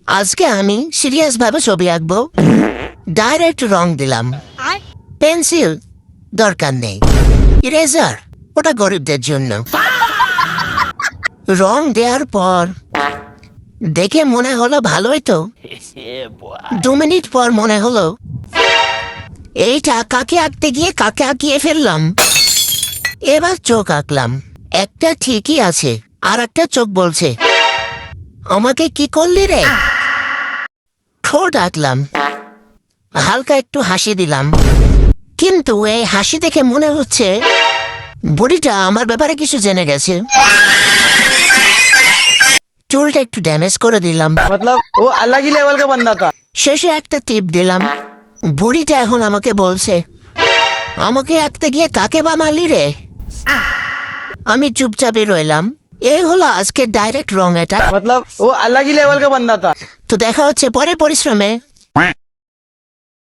আজকে আমি সিরিয়াস ভাবে ছবি আঁকবো। ডাইরেক্ট রং দিলাম। পেন্সিল দরকার নেই, ইরেজার ওটা গরিবদের জন্য। রং দেওয়ার পর দেখে মনে হলো ভালোই তো। 2 মিনিট পর মনে হলো এইটা কাকে আঁকতে গিয়ে কাকে আঁকিয়ে ফেললাম। এবার চোখ আঁকলাম, একটা ঠিকই আছে, আর একটা চোখ বলছে আমাকে কি করলি রে। ঠোঁট আঁকলাম, হালকা একটু হাসি দিলাম, কিন্তু এই হাসি দেখে মনে হচ্ছে বুড়িটা আমার ব্যাপারে কিছু জেনে গেছে। চুলটা একটু ড্যামেজ করে দিলাম, मतलब वो अलग ही लेवल का बंदा था। শেষে একটা টিপ দিলাম। বুড়িটা এখন আমাকে বলছে আমাকে আঁকতে গিয়ে কাকে বানালি রে। আমি চুপচাপই রইলাম। এই হলো আজকে ডাইরেক্ট রং এটা। मतलब वो अलग ही लेवल का बंदा था। তো দেখা হচ্ছে পরের পরিশ্রমে।